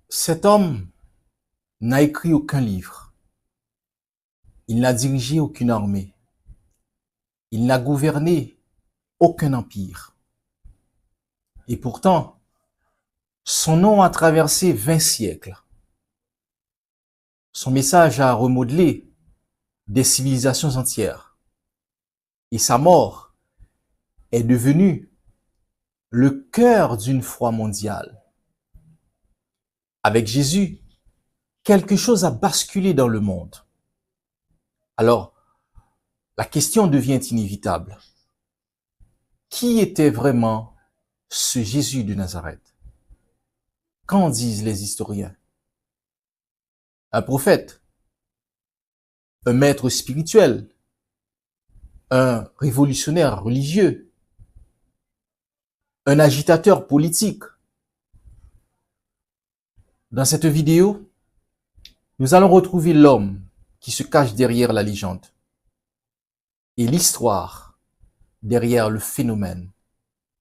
Cet homme n'a écrit aucun livre. Il n'a dirigé aucune armée. Il n'a gouverné aucun empire. Et pourtant, son nom a traversé 20 siècles. Son message a remodelé des civilisations entières. Et sa mort est devenue le cœur d'une foi mondiale. Avec Jésus, quelque chose a basculé dans le monde. Alors, la question devient inévitable. Qui était vraiment ce Jésus de Nazareth? Qu'en disent les historiens? Un prophète, un maître spirituel, un révolutionnaire religieux, un agitateur politique. Dans cette vidéo, nous allons retrouver l'homme qui se cache derrière la légende et l'histoire derrière le phénomène.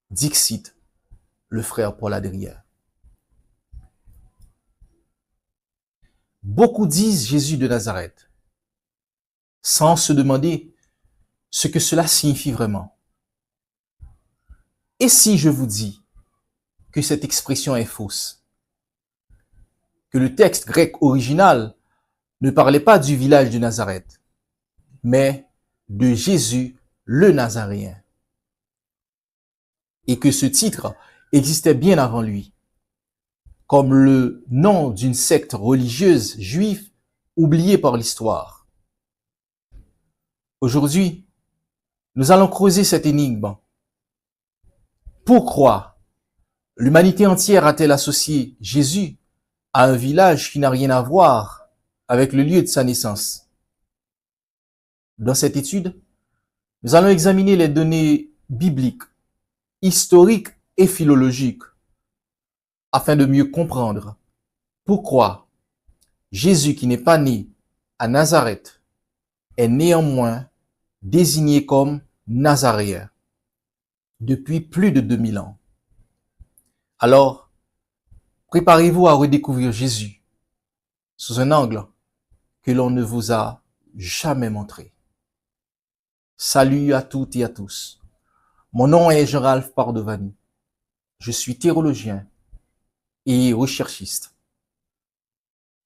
Dixit, le frère Paul Adrien. Beaucoup disent Jésus de Nazareth, sans se demander ce que cela signifie vraiment. Et si je vous dis que cette expression est fausse, que le texte grec original ne parlait pas du village de Nazareth, mais de Jésus le Nazaréen, et que ce titre existait bien avant lui, comme le nom d'une secte religieuse juive oubliée par l'histoire. Aujourd'hui, nous allons creuser cette énigme. Pourquoi l'humanité entière a-t-elle associé Jésus à un village qui n'a rien à voir avec le lieu de sa naissance? Dans cette étude, nous allons examiner les données bibliques, historiques et philologiques afin de mieux comprendre pourquoi Jésus, qui n'est pas né à Nazareth, est néanmoins désigné comme Nazaréen depuis plus de 2000 ans. Alors, préparez-vous à redécouvrir Jésus sous un angle que l'on ne vous a jamais montré. Salut à toutes et à tous. Mon nom est Jean-Ralph Pardovani. Je suis théologien et recherchiste.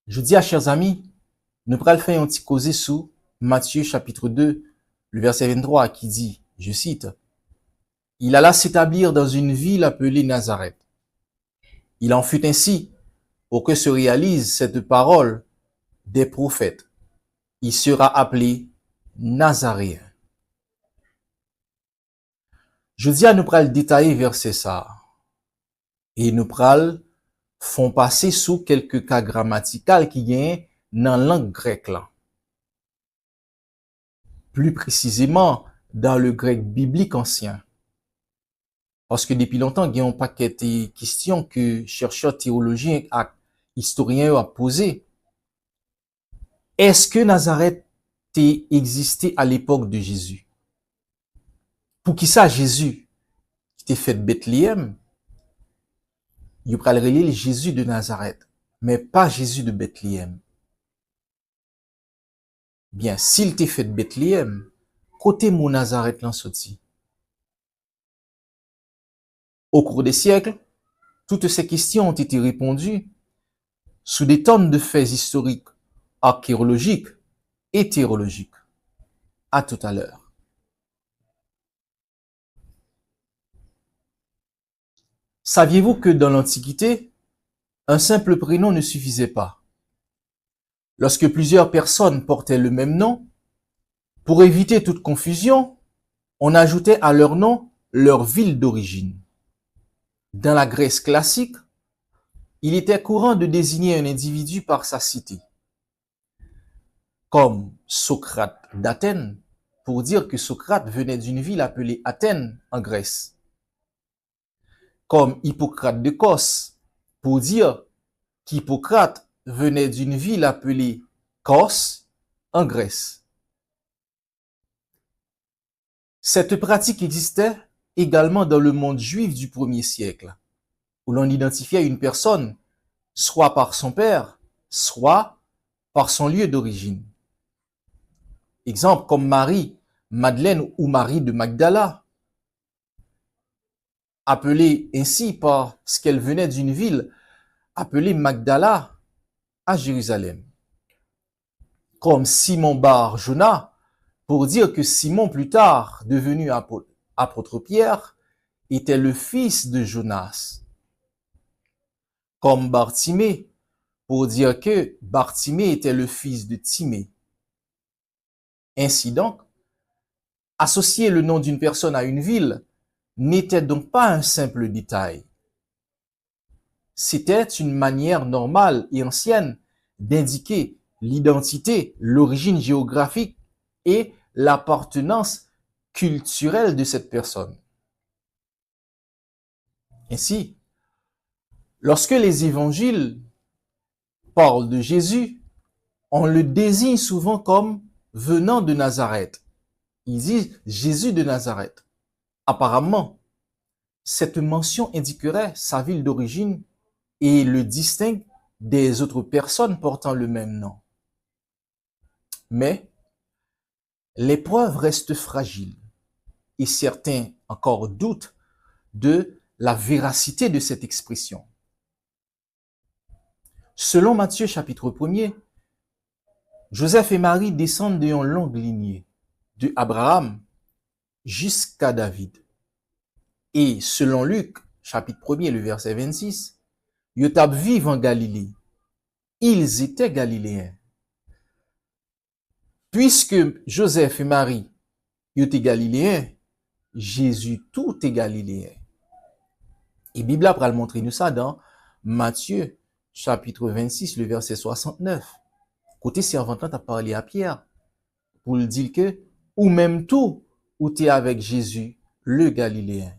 Je dis à chers amis, nous pourrons faire un petit causer sous Matthieu chapitre 2, le verset 23 qui dit, je cite, « Il alla s'établir dans une ville appelée Nazareth. Il en fut ainsi pour que se réalise cette parole des prophètes. Il sera appelé Nazaréen. » Je dis à nous pral détailler verset ça. Et nous pral font passer sous quelques cas grammaticaux qui gagnent dans la langue grecque là. Plus précisément dans le grec biblique ancien. Parce que depuis longtemps, il y a un paquet de questions que chercheurs théologiens et historiens ont posées. Est-ce que Nazareth existait à l'époque de Jésus? Pour qui ça, Jésus, qui était fait de Bethléem, il va le Jésus de Nazareth, mais pas Jésus de Bethléem. Bien, s'il était fait de Bethléem, côté mon Nazareth l'en sorti. Au cours des siècles, toutes ces questions ont été répondues sous des tonnes de faits historiques, archéologiques et théologiques. À tout à l'heure. Saviez-vous que dans l'Antiquité, un simple prénom ne suffisait pas? Lorsque plusieurs personnes portaient le même nom, pour éviter toute confusion, on ajoutait à leur nom leur ville d'origine. Dans la Grèce classique, il était courant de désigner un individu par sa cité, comme Socrate d'Athènes, pour dire que Socrate venait d'une ville appelée Athènes en Grèce, comme Hippocrate de Cos, pour dire qu'Hippocrate venait d'une ville appelée Kos en Grèce. Cette pratique existait également dans le monde juif du 1er siècle, où l'on identifiait une personne soit par son père, soit par son lieu d'origine. Exemple comme Marie, Madeleine ou Marie de Magdala, appelée ainsi parce qu'elle venait d'une ville appelée Magdala à Jérusalem. Comme Simon Bar Jonas, pour dire que Simon, plus tard devenu apôtre Pierre, était le fils de Jonas. Comme Bartimée, pour dire que Bartimée était le fils de Timée. Ainsi donc, associer le nom d'une personne à une ville n'était donc pas un simple détail. C'était une manière normale et ancienne d'indiquer l'identité, l'origine géographique et l'appartenance culturelle de cette personne. Ainsi, lorsque les évangiles parlent de Jésus, on le désigne souvent comme venant de Nazareth. Ils disent Jésus de Nazareth. Apparemment, cette mention indiquerait sa ville d'origine et le distingue des autres personnes portant le même nom. Mais les preuves restent fragiles et certains encore doutent de la véracité de cette expression. Selon Matthieu chapitre 1er, Joseph et Marie descendent d'une longue lignée, de Abraham jusqu'à David. Et selon Luc chapitre 1er, le verset 26, ils vivent en Galilée. Ils étaient galiléens. Puisque Joseph et Marie étaient galiléens, Jésus tout est galiléen. Et la Bible va le montrer nous ça dans Matthieu chapitre 26, le verset 69. Côté servante, tu as parlé à Pierre pour lui dire que, ou même tout, où tu es avec Jésus, le Galiléen.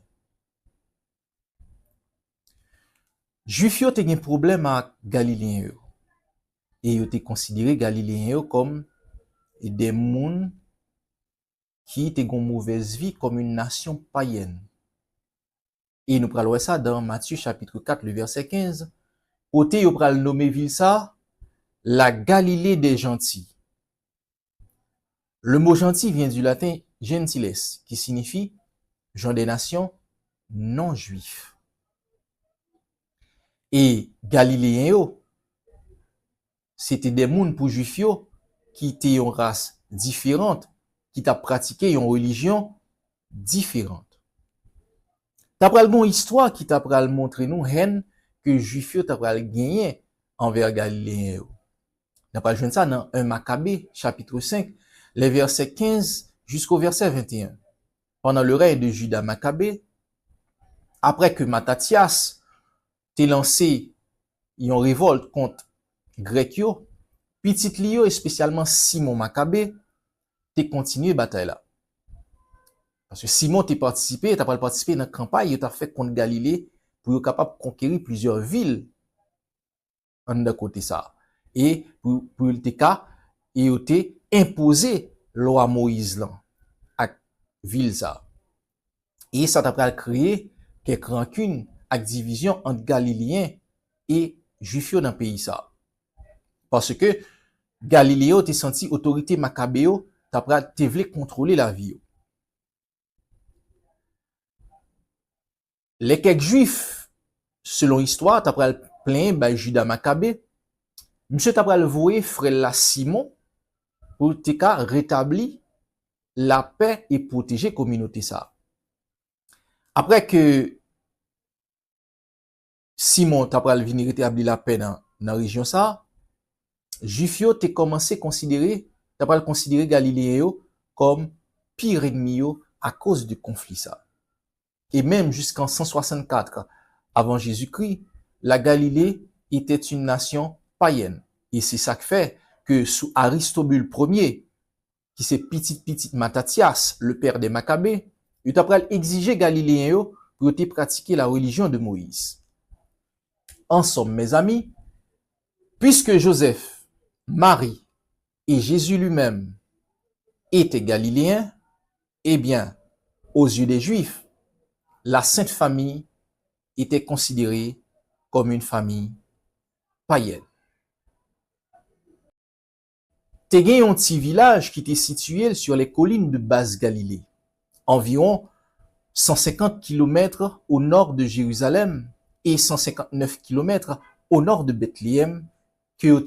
Juif yo te gen problème avec Galiléen yo. Et yo te considéré Galiléen yo comme des moun qui te gon mauvaise vie comme une nation païenne. Et nous pral ça dans Matthieu chapitre 4 le verset 15. Côté yo pral nommer ville ça la Galilée des gentils. Le mot gentil vient du latin gentiles qui signifie gens des nations non juifs. Et Galiléens yo, c'était des moun pour juifs yo qui étaient une race différente, qui t'a pratiqué une religion différente. T'as pral bon histoire qui t'a pral montrer nous haine que juifs yo t'a pral gagner envers Galiléens yo. N'a pas joué ça dans 1 Maccabée chapitre 5, les versets 15 jusqu'au verset 21. Pendant le règne de Judas Maccabée, après que Mattathias t'ait lancé une révolte contre Grec yo, petit Lio et spécialement Simon Maccabée t'ait continué bataille là. Parce que Simon t'as pas participé dans la campagne, t'as fait contre Galilée pour être capable de conquérir plusieurs villes en de côté ça. Et pour le cas, il a imposé loi Moïse là à ville ça. Et ça t'a créé quelques rancunes avec division entre Galiléens et Juifs dans le pays ça. Parce que Galiléo t'a senti autorité Maccabéo, t'as voulu contrôler la vie. Les quelques Juifs, selon l'histoire, t'as plein by Judas Maccabée. Monsieur t'as le voué frère la Simon pour te rétablir la paix et protéger la communauté ça. Après que Simon t'a venir rétablir la paix dans la région ça, Juifio t'es commencé considérer Galiléen comme pire ennemi à cause du conflit ça. Et même jusqu'en 164 avant Jésus-Christ, la Galilée était une nation païenne. Et c'est ça qui fait que sous Aristobule Ier, qui c'est petit Mattathias, le père des Maccabées, il a exigé Galiléens pour pratiquer la religion de Moïse. En somme, mes amis, puisque Joseph, Marie et Jésus lui-même étaient galiléens, eh bien, aux yeux des Juifs, la Sainte Famille était considérée comme une famille païenne. Te gen un petit village qui était situé sur les collines de Basse-Galilée, environ 150 km au nord de Jérusalem et 159 km au nord de Bethléem, que on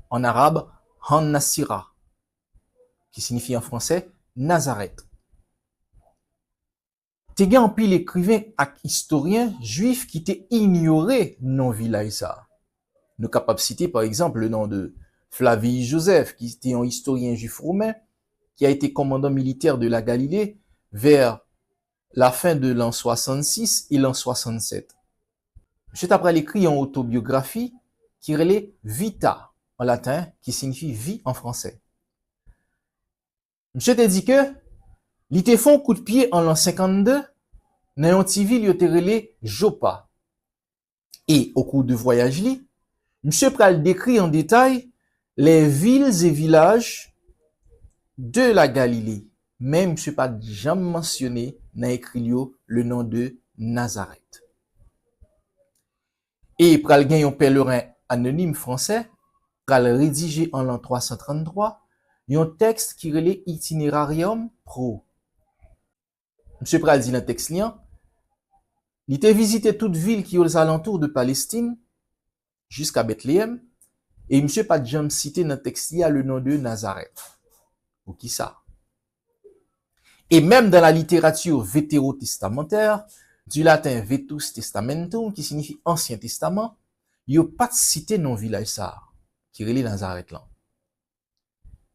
en arabe Han Nasira, qui signifie en français Nazareth. Te gen en pile écrivain ak historien juif qui te ignoré non village ça. Nous capables de citer par exemple le nom de Flavie Joseph, qui était un historien juif romain, qui a été commandant militaire de la Galilée vers la fin de l'an 66 et l'an 67. Monsieur après écrit en autobiographie qui relait Vita en latin, qui signifie vie en français. Monsieur te dit que il te font coup de pied en l'an 52 dans un petit ville qui relait Joppa. Et au cours de voyage li, monsieur pral décrit en détail les villes et villages de la Galilée. Même monsieur pas jamais mentionné dans écrit le nom de Nazareth. Et pral gen un pèlerin anonyme français pral rédigé en l'an 333 un texte qui relait Itinerarium Pro. Monsieur pral dit dans le texte liant, il était visité toute ville qui est aux alentours de Palestine jusqu'à Bethléem et monsieur pas jamais cité dans le texte le nom de Nazareth. Ou qui ça? Et même dans la littérature vétérotestamentaire, du latin Vetus Testamentum, qui signifie Ancien Testament, il n'y a pas de cité non village ça, qui relie Nazareth là.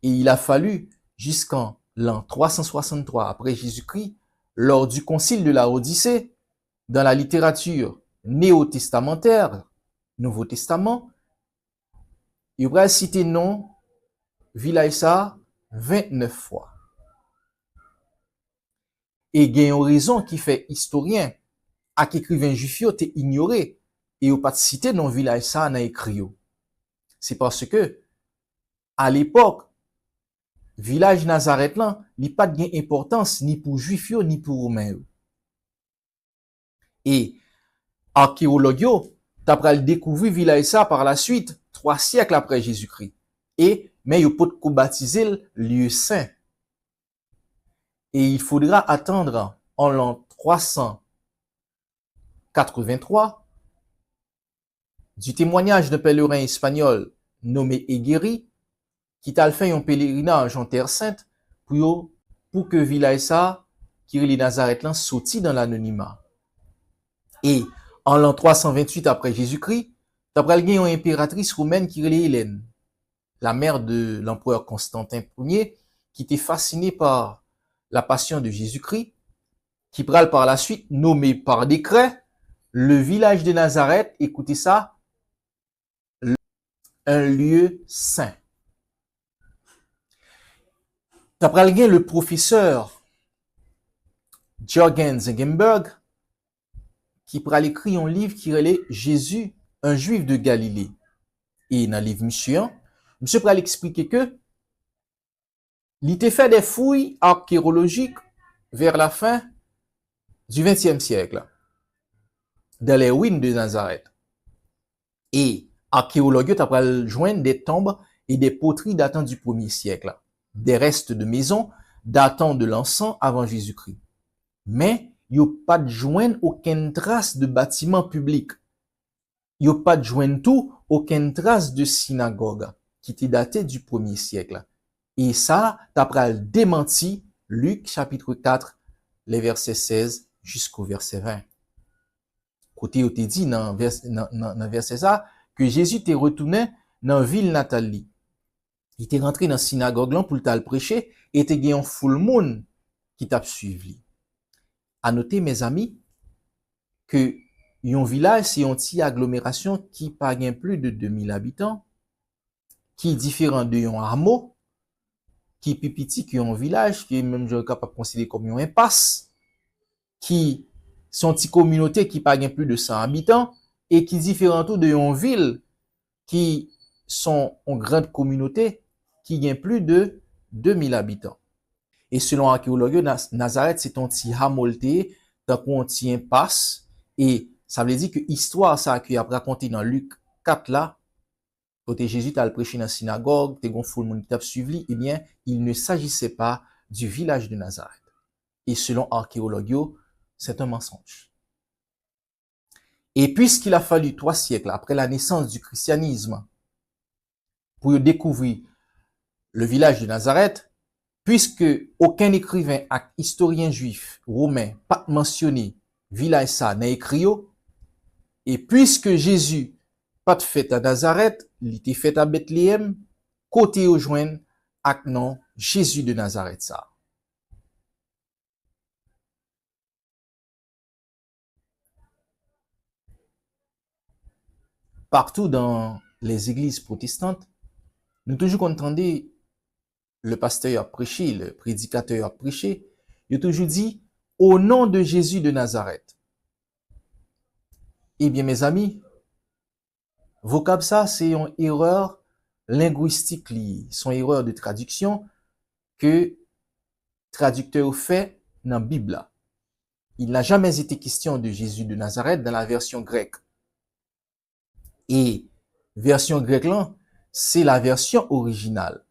Et il a fallu jusqu'en l'an 363 après Jésus-Christ, lors du concile de la Odyssée, dans la littérature néo-testamentaire, Nouveau Testament, il va citer non village ça 29 fois. Et il y a une raison qui fait historien à qu'écrivain juif yo te ignoré et ou pas cité non village ça dans écrit. C'est parce que à l'époque village Nazareth là, il pas de importance ni pour juif yo ni pour romain. Et archéologue yo t'apral découvrir village ça par la suite 3 siècles après Jésus-Christ. Et mais yo peut baptiser lieu saint. Et il faudra attendre en l'an 383 du témoignage d'un pèlerin espagnol nommé Egueri qui t'a fait un pèlerinage en Terre Sainte pour que village ça qui est Nazareth là sorti dans l'anonymat. Et en l'an 328 après Jésus-Christ, t'as pral gen une impératrice romaine qui est Hélène, la mère de l'empereur Constantin Ier, qui était fascinée par la passion de Jésus-Christ, qui pral par la suite nommé par décret le village de Nazareth, écoutez ça, un lieu saint. T'as pral gen le professeur Jürgen Zengenberg, qui pral écrit un livre qui relait Jésus, un juif de Galilée. Et dans le livre monsieur pral expliquer que il était fait des fouilles archéologiques vers la fin du XXe siècle dans les ruines de Nazareth. Et archéologues ont joindre des tombes et des poteries datant du 1er siècle, des restes de maisons datant de l'an avant Jésus-Christ. Mais il n'y a pas de joindre aucune trace de bâtiment public. Il n'y a pas de joindre tout aucune trace de synagogue qui était datée du 1er siècle. Et ça, t'as démenti Luc chapitre 4, les versets 16 jusqu'au verset 20. Côté où t'es dit dans verset ça, que Jésus t'est retourné dans la ville natale. Il était rentré dans la synagogue là pour le prêcher et t'es gagné un full monde qui t'a suivi. À noter, mes amis, que un village, c'est une petite agglomération qui pas plus de 2000 habitants, qui est différent de un hameau, qui est plus petit qu'un village, qui est même je capable de considérer comme une impasse, qui sont une communauté qui pas plus de 100 habitants, et qui est différent de une ville, qui sont une grande communauté, qui a plus de 2000 habitants. Et selon l'archéologue, Nazareth, c'est un petit hamolté, tant qu'on tient impasse, et ça veut dire que l'histoire, ça, qui a raconté dans Luc 4 là, Côté Jésus t'a prêché dans la synagogue, t'es gon foule moun qui t'a suivi, eh bien, il ne s'agissait pas du village de Nazareth. Et selon archéologues, c'est un mensonge. Et puisqu'il a fallu 3 siècles après la naissance du christianisme pour découvrir le village de Nazareth, puisque aucun écrivain et historien juif romain pas mentionné village ça dans écrit, et puisque Jésus pas de fête à Nazareth, il était fait à Bethléem, côté au joindre avec non Jésus de Nazareth ça. Partout dans les églises protestantes, nous toujours entendons le pasteur a prêché, le prédicateur a prêché, il a toujours dit au nom de Jésus de Nazareth. Eh bien, mes amis, vocable ça, c'est une erreur linguistique liée, son erreur de traduction que traducteur fait dans la Bible. Il n'a jamais été question de Jésus de Nazareth dans la version grecque. Et version grecque là, c'est la version originale.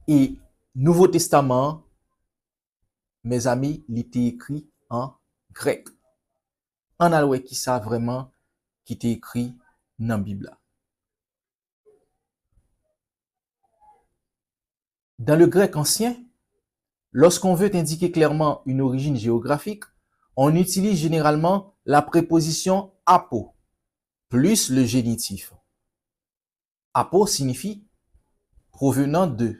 Et Nouveau Testament, mes amis, il était écrit en grec. En alloué qui ça vraiment qui était écrit dans la Bible. Dans le grec ancien, lorsqu'on veut indiquer clairement une origine géographique, on utilise généralement la préposition apo plus le génitif. Apo signifie provenant de.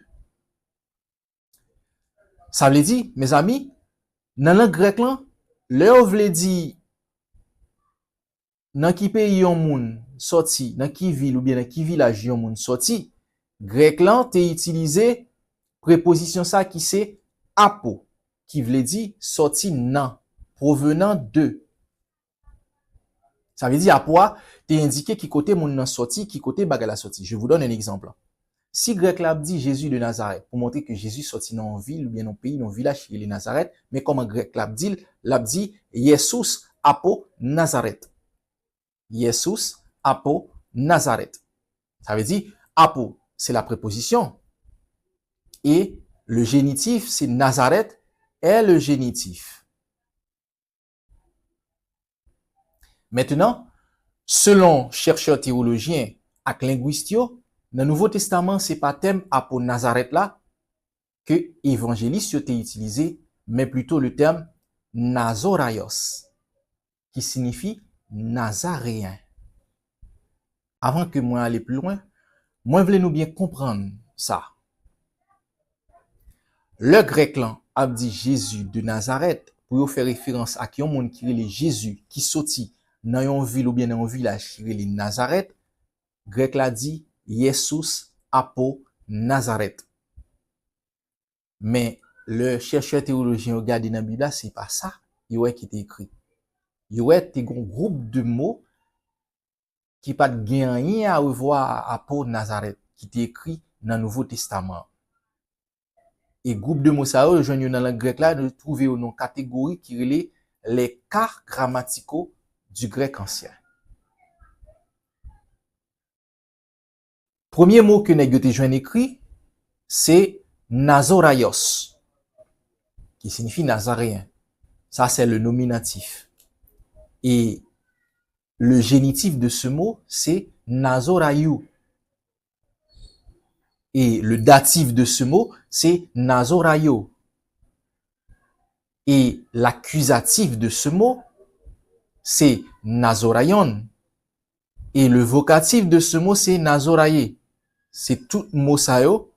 Ça veut dire, mes amis, dans le grec là, le veut dire dans qui pays yon moun sorti, dans qui ville ou bien dans qui village yon moun sorti, grec là t'es utilisé préposition ça qui c'est apo qui veut dire sorti nan, provenant de. Ça veut dire apo t'es indiqué qui côté moun nan sorti, qui côté bagay la sorti. Je vous donne un exemple. Si grec là dit Jésus de Nazareth pour montrer que Jésus sorti dans une ville ou bien dans un pays, dans un village qui est Nazareth, mais comment grec là dit Jesus apo Nazareth. Jesus apo Nazareth. Ça veut dire apo, c'est la préposition. Et le génitif, c'est Nazareth est le génitif. Maintenant, selon chercheurs théologiens et linguistes, dans le Nouveau Testament, c'est pas thème apo Nazareth là que évangéliste a utilisé, mais plutôt le terme Nazoraios, qui signifie Nazaréen. Avant que moi aller plus loin, moi voulais nous bien comprendre ça. Le grec là a dit Jésus de Nazareth pour faire référence à qui un monde qui est Jésus qui sorti dans une ville ou bien dans un village qui est Nazareth. Grec là dit Jesus apo Nazareth. Mais le chercheur théologien regarde dans la Bible, c'est pas ça. Il y a qui est écrit. Il y a un groupe de mots qui pas de rien à revoir à Paul Nazareth qui est écrit dans le Nouveau Testament. Et groupe de mots ça rejoignent dans le grec là de trouver une catégorie qui est les cas grammaticaux du grec ancien. Premier mot que nèg yo te joine écrit c'est Nazoraios qui signifie nazaréen. Ça c'est le nominatif. Et le génitif de ce mot, c'est Nazoraiou. Et le datif de ce mot, c'est Nazoraio. Et l'accusatif de ce mot, c'est Nazoraion. Et le vocatif de ce mot, c'est Nazoraïe. C'est tout mot ça yo,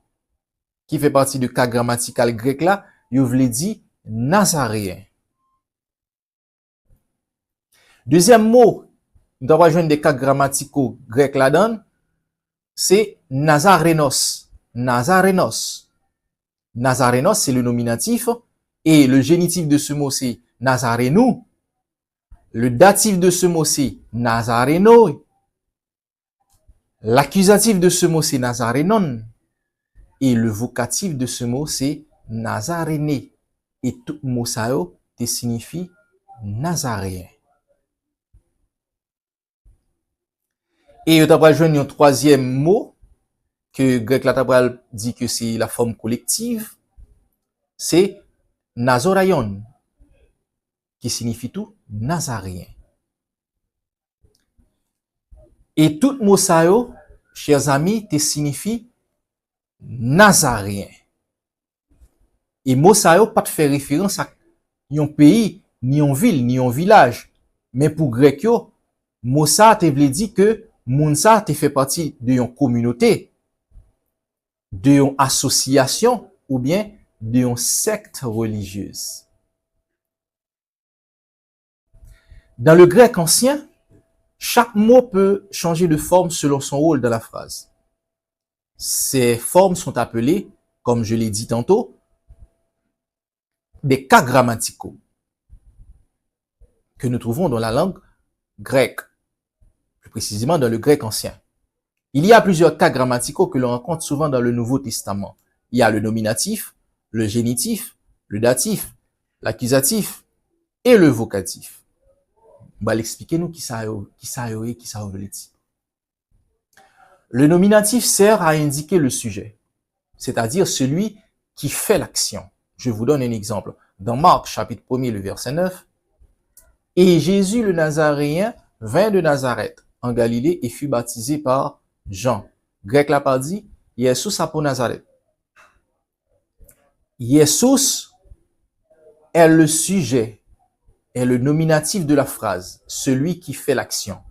qui fait partie du cas grammatical grec là, yo vle dit Nazaréen. Deuxième mot, nous avons joindre des cas grammaticaux grecs là-dedans, c'est Nazarenos. Nazarenos. Nazarenos, c'est le nominatif, et le génitif de ce mot, c'est Nazarenou. Le datif de ce mot, c'est Nazareno. L'accusatif de ce mot, c'est Nazarenon. Et le vocatif de ce mot, c'est Nazaréné. Et tout mot ça signifie Nazaréen. Et on va joindre un troisième mot que grec latabral dit que c'est la forme collective, c'est Nazoraion, qui signifie tout Nazaréen. Et tout mot ça yo, chers amis, te signifie Nazaréen. Et mot ça yo pas te fait référence à un pays, ni un ville, ni un village. Mais pour grec yo, mot ça te veut dire que moun sa te fait partie de une communauté, de une association ou bien de une secte religieuse. Dans le grec ancien, chaque mot peut changer de forme selon son rôle dans la phrase. Ces formes sont appelées, comme je l'ai dit tantôt, des cas grammaticaux que nous trouvons dans la langue grecque, plus précisément dans le grec ancien. Il y a plusieurs cas grammaticaux que l'on rencontre souvent dans le Nouveau Testament. Il y a le nominatif, le génitif, le datif, l'accusatif et le vocatif. On va l'expliquer nous qui ça veut dire. Le nominatif sert à indiquer le sujet, c'est-à-dire celui qui fait l'action. Je vous donne un exemple. Dans Marc, chapitre 1er, le verset 9, « Et Jésus le Nazaréen vint de Nazareth, en Galilée, et fut baptisé par Jean. » Grec la part dit, « Jesus apo Nazareth. » Jesus est le sujet, est le nominatif de la phrase, celui qui fait l'action.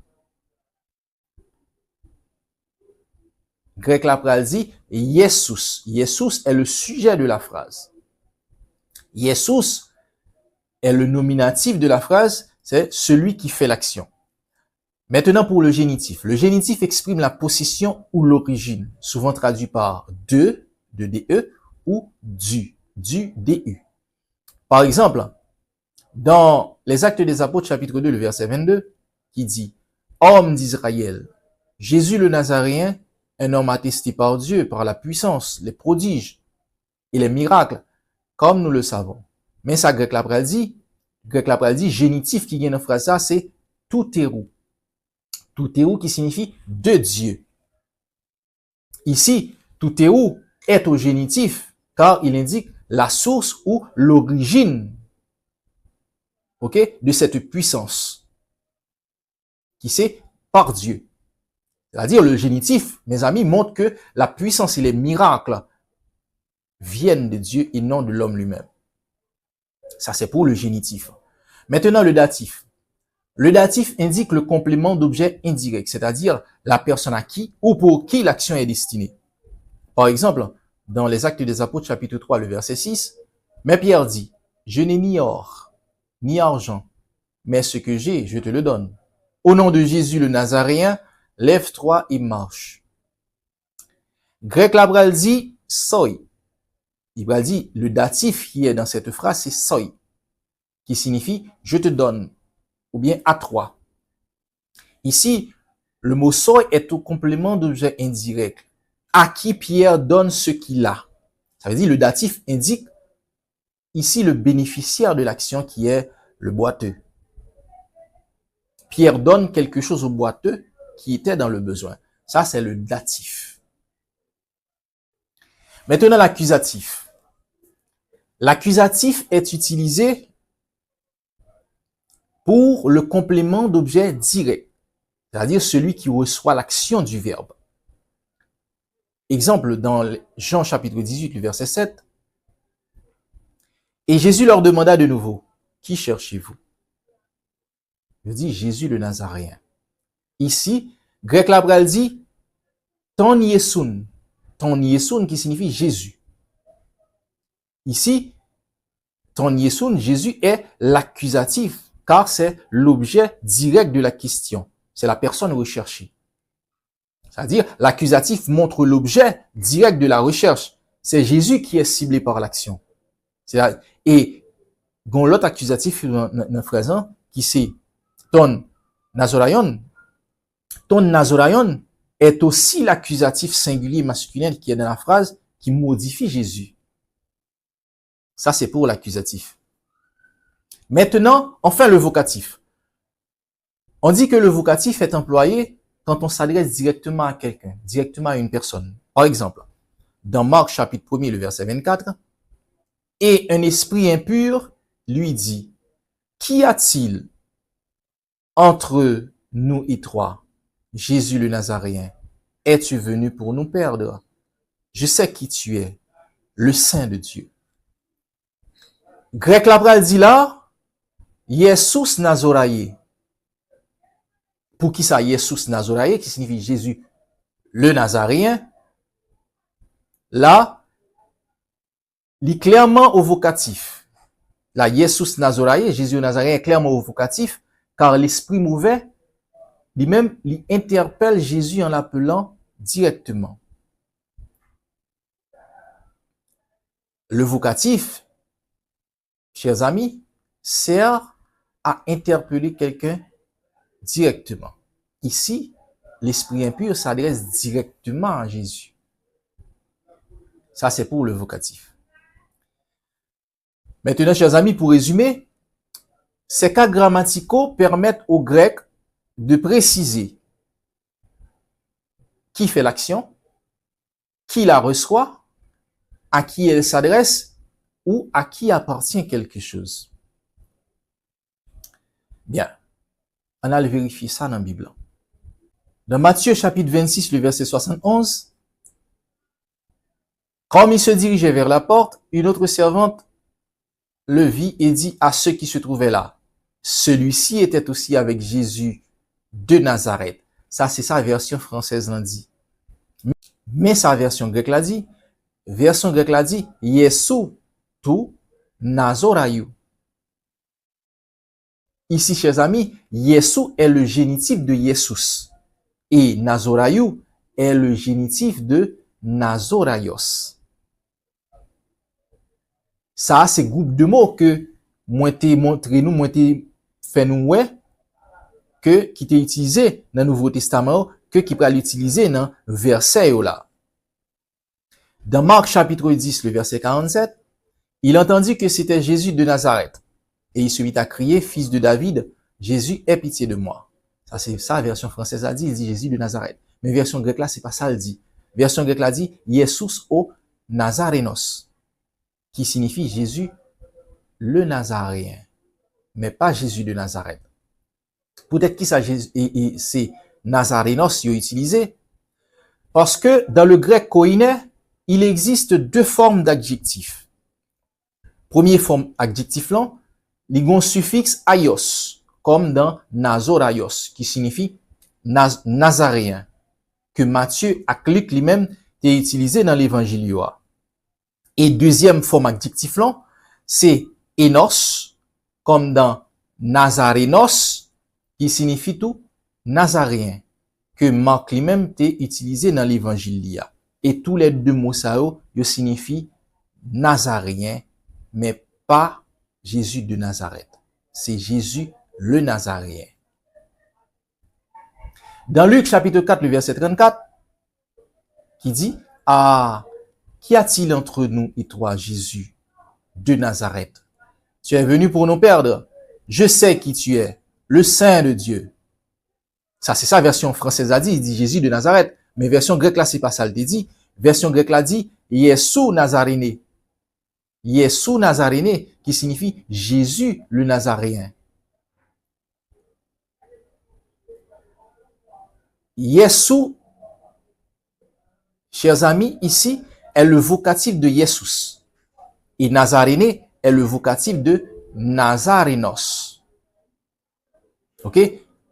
Grec la part dit, « Jesus. » Jesus est le sujet de la phrase. Jesus est le nominatif de la phrase, c'est celui qui fait l'action. Maintenant pour le génitif. Le génitif exprime la possession ou l'origine, souvent traduit par de DE, ou du DU. Par exemple, dans les Actes des Apôtres, chapitre 2, le verset 22, qui dit « Homme d'Israël, Jésus le Nazaréen, un homme attesté par Dieu, par la puissance, les prodiges et les miracles, comme nous le savons. » Mais ça, grec la pral dit, génitif qui vient dans la phrase ça, c'est touterou. Touterou qui signifie de Dieu. Ici, touterou est au génitif, car il indique la source ou l'origine, de cette puissance, qui c'est par Dieu. C'est-à-dire, le génitif, mes amis, montre que la puissance et les miracles viennent de Dieu et non de l'homme lui-même. Ça, c'est pour le génitif. Maintenant, le datif. Le datif indique le complément d'objet indirect, c'est-à-dire la personne à qui ou pour qui l'action est destinée. Par exemple, dans les Actes des Apôtres, chapitre 3, le verset 6, « Mais Pierre dit, je n'ai ni or, ni argent, mais ce que j'ai, je te le donne. Au nom de Jésus le Nazaréen, lève-toi et marche. » Grec Labral dit, « soy ». Il va dire, le datif qui est dans cette phrase, c'est soy, qui signifie je te donne, ou bien à toi. Ici, le mot soy est au complément d'objet indirect, à qui Pierre donne ce qu'il a. Ça veut dire, le datif indique ici le bénéficiaire de l'action qui est le boiteux. Pierre donne quelque chose au boiteux qui était dans le besoin. Ça, c'est le datif. Maintenant, l'accusatif. L'accusatif est utilisé pour le complément d'objet direct, c'est-à-dire celui qui reçoit l'action du verbe. Exemple, dans Jean chapitre 18, le verset 7, « Et Jésus leur demanda de nouveau, « Qui cherchez-vous » Il dit « Jésus le Nazaréen ». Ici, grec Labral dit « Ton Yesun » qui signifie Jésus. Ici, ton Yesun, Jésus est l'accusatif, car c'est l'objet direct de la question. C'est la personne recherchée. C'est-à-dire, l'accusatif montre l'objet direct de la recherche. C'est Jésus qui est ciblé par l'action. Et, l'autre accusatif dans la phrase qui c'est ton Nazoraion. Ton Nazoraion est aussi l'accusatif singulier masculin qui est dans la phrase qui modifie Jésus. Ça, c'est pour l'accusatif. Maintenant, enfin, le vocatif. On dit que le vocatif est employé quand on s'adresse directement à quelqu'un, directement à une personne. Par exemple, dans Marc chapitre 1er, le verset 24, et un esprit impur lui dit, qu'y a-t-il entre nous et toi, Jésus le Nazaréen? Es-tu venu pour nous perdre? Je sais qui tu es, le Saint de Dieu. Grec Lapral dit là, Jesus Nazoraïe. Pour qui ça, Jesus Nazoraïe, qui signifie Jésus le Nazaréen? Là, il est clairement au vocatif. Là, Jesus Nazoraïe, Jésus le Nazaréen est clairement au vocatif, car l'esprit mauvais, lui-même, il interpelle Jésus en l'appelant directement. Le vocatif, chers amis, sert à interpeller quelqu'un directement. Ici, l'esprit impur s'adresse directement à Jésus. Ça, c'est pour le vocatif. Maintenant, chers amis, pour résumer, ces cas grammaticaux permettent aux Grecs de préciser qui fait l'action, qui la reçoit, à qui elle s'adresse ou à qui appartient quelque chose. Bien, on a le vérifier ça dans la Bible. Dans Matthieu chapitre 26, le verset 71, comme il se dirigeait vers la porte, une autre servante le vit et dit à ceux qui se trouvaient là, celui-ci était aussi avec Jésus de Nazareth. Ça, c'est sa version française l'a dit. Mais sa version grecque l'a dit, Yesu tu Nazorayou. Ici, chers amis, Yesu est le génitif de Jesus. Et Nazorayou est le génitif de Nazoraios. Ça, c'est groupe de mots que moi t'ai montré nous, moi t'ai fait nous ouais, que qui t'est utilisé dans le Nouveau Testament, que qui peut l'utiliser dans verset là. Dans Marc chapitre 10, le verset 47, il entendit que c'était Jésus de Nazareth. Et il se mit à crier, fils de David, Jésus, aie pitié de moi. Ça, c'est ça, version française a dit, il dit Jésus de Nazareth. Mais version grecque là, c'est pas ça, elle dit. Version grecque là dit, Jesus o Nazarenos, qui signifie Jésus le Nazaréen, mais pas Jésus de Nazareth. Peut-être qu'il s'agit, et c'est Nazarenos qui est utilisé, parce que dans le grec koiné, il existe deux formes d'adjectifs. Première forme adjectif là, il suffixe aios, comme dans Nazoraios, qui signifie Nazaréen, que Matthieu a clic lui-même est utilisé dans l'évangile. Et deuxième forme adjectif là, c'est enos, comme dans Nazarenos, qui signifie tout Nazaréen, que Marc lui-même est utilisé dans l'évangile. Et tous les deux mots ça signifient Nazaréen, mais pas Jésus de Nazareth. C'est Jésus le Nazaréen. Dans Luc chapitre 4, le verset 34, qui dit, ah, qu'y a-t-il entre nous et toi, Jésus de Nazareth? Tu es venu pour nous perdre. Je sais qui tu es, le Saint de Dieu. Ça, c'est sa version française a dit, il dit Jésus de Nazareth. Mais version grecque là, c'est pas ça, il dit. Version grecque là dit, Yesu Nazaréné. Yesu Nazaréné, qui signifie Jésus le Nazaréen. Yesu, chers amis, ici, est le vocatif de Jesus. Et Nazaréné est le vocatif de Nazarenos. Ok?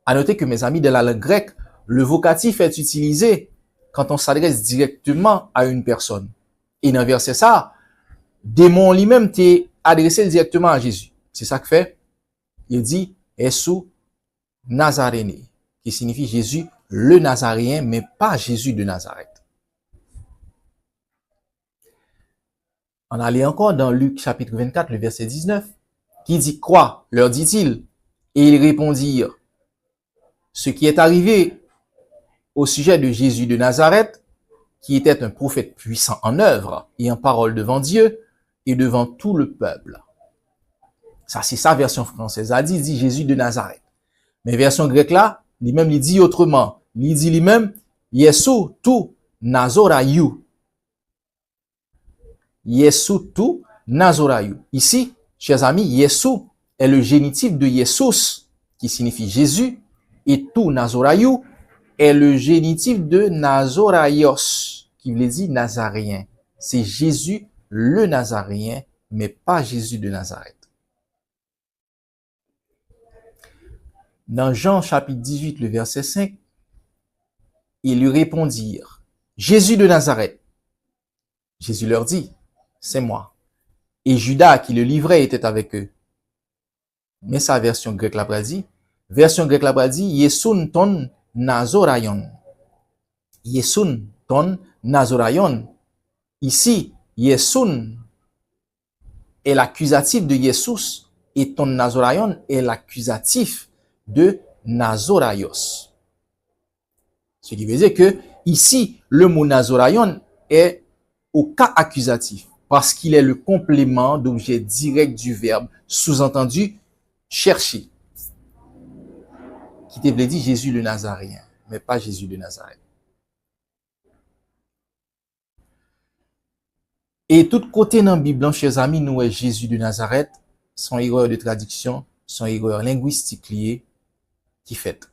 À noter que, mes amis, dans la langue grecque, le vocatif est utilisé quand on s'adresse directement à une personne. Et dans le verset ça, démon lui-même t'est adressé directement à Jésus. C'est ça que fait. Il dit, Yesu Nazaréné, qui signifie Jésus le Nazaréen, mais pas Jésus de Nazareth. On allait encore dans Luc chapitre 24, le verset 19, qui dit quoi, leur dit-il, et ils répondirent, ce qui est arrivé au sujet de Jésus de Nazareth, qui était un prophète puissant en œuvre et en parole devant Dieu et devant tout le peuple. Ça, c'est sa version française. Il dit Jésus de Nazareth. Mais version grecque là, lui-même, il dit autrement. Il dit lui-même, Yesu, tu, Nazorayu. Yesu tu Nazorayu. Ici, chers amis, Yesu est le génitif de Jesus, qui signifie Jésus, et tu Nazorayu est le génitif de Nazoraios, qui veut dire Nazaréen. C'est Jésus le Nazaréen, mais pas Jésus de Nazareth. Dans Jean chapitre 18, le verset 5, ils lui répondirent, Jésus de Nazareth. Jésus leur dit, c'est moi. Et Judas qui le livrait était avec eux. Mais sa version grecque l'a dit, Yesun ton Nazorayon. Yesun ton Nazorayon. Ici, Yesun est l'accusatif de Jesus et ton Nazorayon est l'accusatif de Nazoraios. Ce qui veut dire que ici, le mot Nazorayon est au cas accusatif parce qu'il est le complément d'objet direct du verbe, sous-entendu chercher, qui te veut dire Jésus le Nazaréen, mais pas Jésus de Nazareth. Et tout côté dans la Bible, chers amis, nous est Jésus de Nazareth, son erreur de traduction, son erreur linguistique liée, qui fait.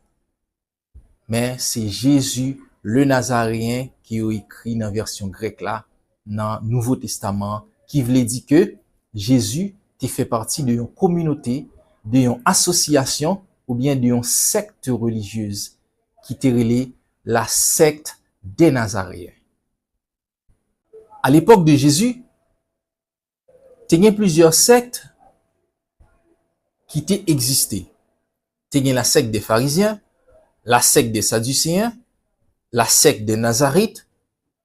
Mais c'est Jésus le Nazaréen qui est écrit dans la version grecque là, dans le Nouveau Testament, qui voulait dire que Jésus te fait partie d'une communauté, d'une association ou bien d'une secte religieuse qui te relève la secte des Nazaréens. À l'époque de Jésus, il y a plusieurs sectes qui t'ont existé. Il y a la secte des pharisiens, la secte des sadducéens, la secte des nazarites,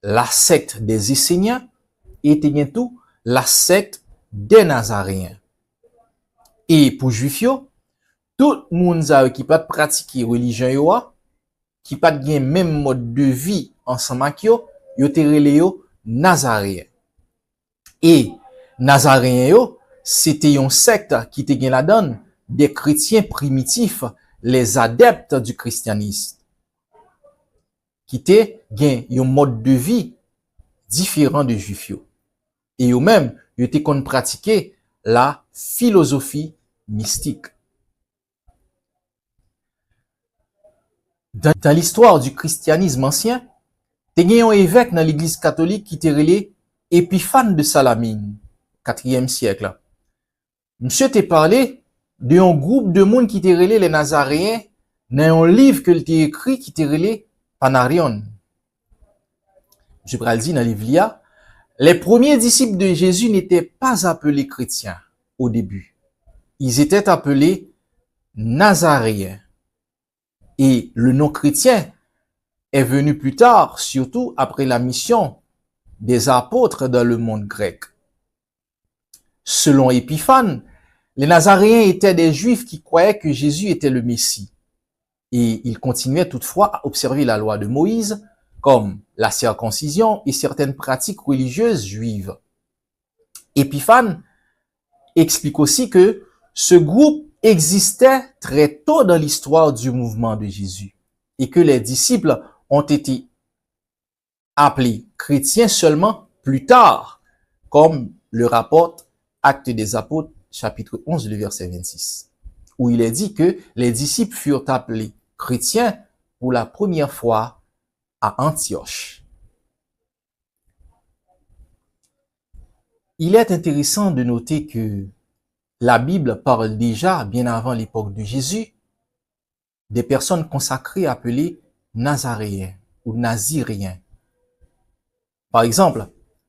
la secte des esséniens et il y a tout la secte des nazaréens. Et pour juifs, tout le monde qui pas pratiquer religion qui pas gen même mode de vie ensemble avec yo te relé yo nazaréen. Et nazaréen yo c'était une secte qui te gen la donne des chrétiens primitifs, les adeptes du christianisme, qui te gen un mode de vie différent de juifs yo. Et eux même yo te kon pratiquer la philosophie mystique. Dans l'histoire du christianisme ancien, te gen un évêque dans l'église catholique qui te relé Épiphane de Salamine, 4e siècle. Monsieur te parlé d'un groupe de monde qui te relé les Nazaréens dans un livre que te écrit qui te relé Panarion. Je pral dit dans le livre, les premiers disciples de Jésus n'étaient pas appelés chrétiens au début. Ils étaient appelés Nazaréens. Et le nom chrétien est venu plus tard, surtout après la mission des apôtres dans le monde grec. Selon Épiphane, les Nazaréens étaient des Juifs qui croyaient que Jésus était le Messie. Et ils continuaient toutefois à observer la loi de Moïse, comme la circoncision et certaines pratiques religieuses juives. Épiphane explique aussi que ce groupe existait très tôt dans l'histoire du mouvement de Jésus et que les disciples ont été appelés chrétiens seulement plus tard, comme le rapporte Actes des Apôtres, chapitre 11, le verset 26, où il est dit que les disciples furent appelés chrétiens pour la première fois à Antioche. Il est intéressant de noter que la Bible parle déjà, bien avant l'époque de Jésus, des personnes consacrées appelées Nazaréens ou Naziréens. Par exemple,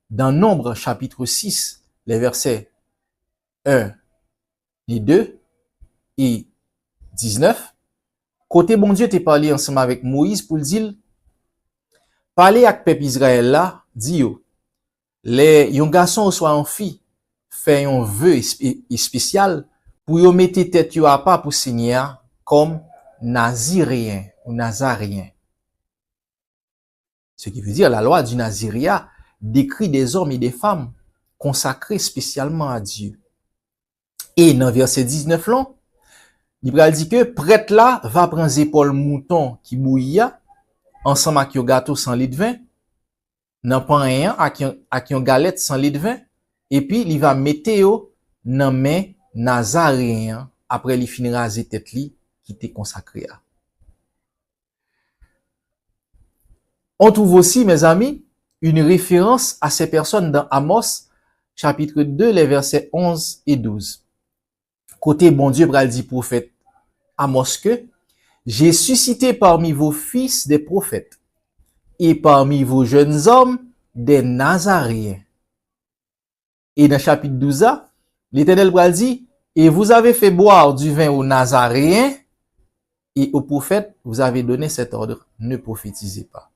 dans Nombre chapitre 6, les versets 1 et 2 et 19, côté bon Dieu t'es parlé ensemble avec Moïse pour dire, parler avec peuple Israël là, dit yo, les yon garçon soit en fille, fait un vœu spécial pour yo mettre tête yo à part pour Seigneur comme naziréen ou nazaréen. Ce qui veut dire la loi du naziréat décrit des hommes et des femmes consacrés spécialement à Dieu. Et dans verset 19 là, il dit que prêtre là va prendre épaules mouton qui bouillia ensemble avec yo gâteau sans lait de vin nan pan rien ak yon galette sans lait de vin, et puis il va mettre yo nan men Nazaréen après li fin raser tête li qui était consacré à. On trouve aussi, mes amis, une référence à ces personnes dans Amos, chapitre 2, les versets 11 et 12. Côté bon Dieu pral dit prophète Amos que j'ai suscité parmi vos fils des prophètes et parmi vos jeunes hommes des Nazaréens. Et dans chapitre 12, l'Éternel pral dit, et vous avez fait boire du vin aux Nazaréens et aux prophètes, vous avez donné cet ordre, ne prophétisez pas.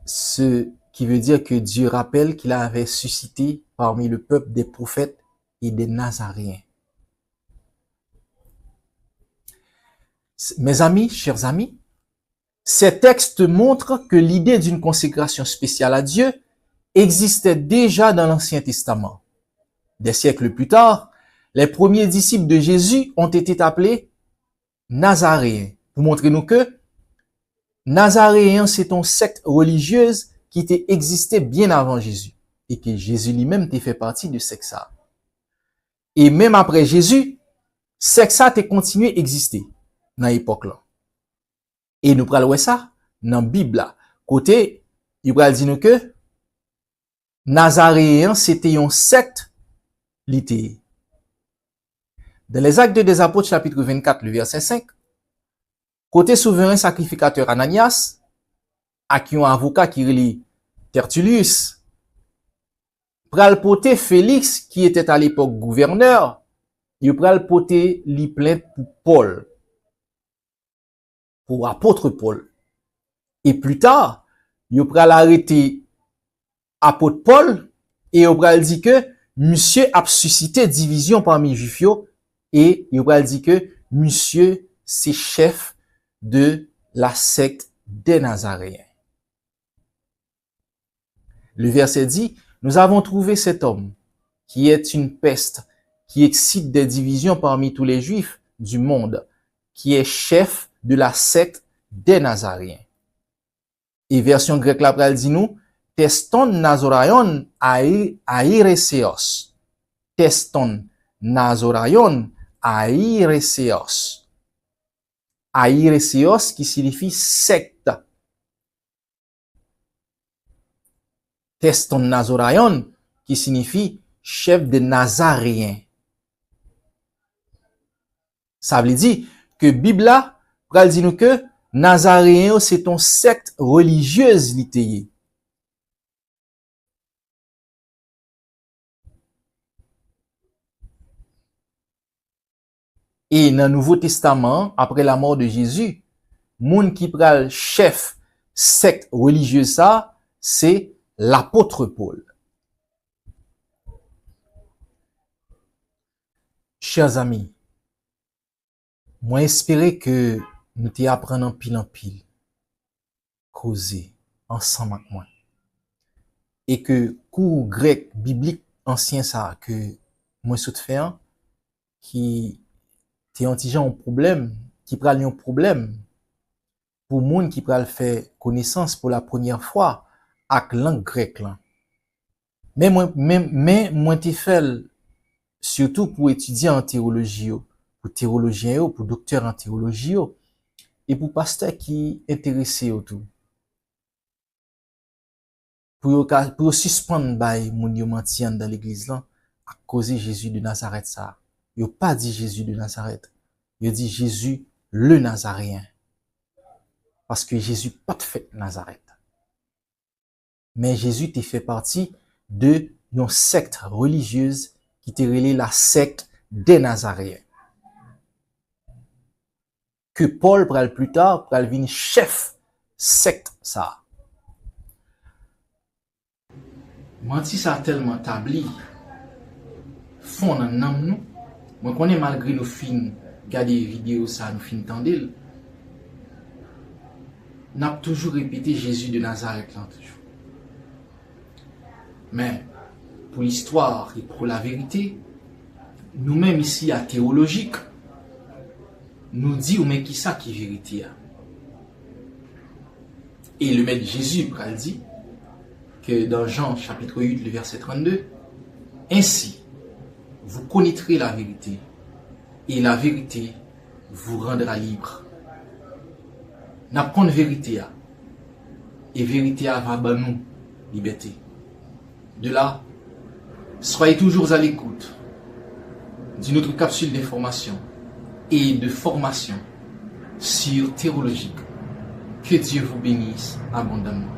Ce qui veut dire que Dieu rappelle qu'il avait suscité parmi le peuple des prophètes et des Nazaréens. Mes amis, chers amis, ces textes montrent que l'idée d'une consécration spéciale à Dieu existait déjà dans l'Ancien Testament. Des siècles plus tard, les premiers disciples de Jésus ont été appelés Nazaréens, pour montrer nous que Nazaréens, c'est une secte religieuse qui était existée bien avant Jésus et que Jésus lui-même était fait partie de secte ça. Et même après Jésus, secte ça a continué à exister dans l'époque là. Et nous prenons ça dans la Bible là. Côté, il va dire nous que Nazaréens, c'était une secte littéraire. Dans les Actes des Apôtres, chapitre 24, le verset 5, côté souverain sacrificateur Ananias, à qui un avocat qui relie Tertullus, pral poter Félix, qui était à l'époque gouverneur, il pral poter li plainte pour Paul, pour apôtre Paul. Et plus tard, il pral arrêter apôtre Paul, et il pral dit que monsieur a suscité division parmi les Juifs, et il pral dit que monsieur c'est chef de la secte des Nazaréens. Le verset dit, nous avons trouvé cet homme qui est une peste, qui excite des divisions parmi tous les Juifs du monde, qui est chef de la secte des Nazaréens. Et version grecque la pral dit nous, teston Nazoraion aireseos. Teston Nazoraion aireseos. Aireseos qui signifie secte. Teston Nazoraion qui signifie chef de Nazaréens. Ça veut dire que Bibla pral dit nous que Nazaréens c'est une secte religieuse littéraire. Et dans le Nouveau Testament, après la mort de Jésus, moun qui pral chef secte religieuse ça, c'est l'apôtre Paul. Chers amis, moi espérer que nous t'y apprenons en pile, causer ensemble avec moi. Et que cours grec biblique ancien ça que moi souhaite faire qui t'es un problème, qui pral un problème pour moun qui pral faire connaissance pour la première fois avec langue grecque là. Mais moi t'ai fait surtout pour étudier en théologie, pour théologien, pour docteur en théologie, et pour pasteur qui intéressé au tout. Pour suspendre bay moun yo menti dans l'église là, à cause Jésus de Nazareth ça. Yo pas dit Jésus de Nazareth. Yo dit Jésus le Nazaréen. Parce que Jésus pas de fait Nazareth. Mais Jésus t'est fait partie de une secte religieuse qui t'est relé la secte des Nazaréens. Que Paul pral plus tard pral vin chef secte ça. Menti ça tellement tabli fond dans nam nous. Moi connais malgré nos fin garder vidéo ça nous fin tendel. N'a toujours répété Jésus de Nazareth là toujours. Mais pour l'histoire et pour la vérité, nous-mêmes ici à théologique, nous dit, mais qui ça qui est vérité? Et le maître Jésus a dit que dans Jean chapitre 8, le verset 32, ainsi, vous connaîtrez la vérité, et la vérité vous rendra libre. N'apprendre vérité, et vérité va ban nous liberté. De là, soyez toujours à l'écoute d'une autre capsule d'information et de formation sur théologique. Que Dieu vous bénisse abondamment.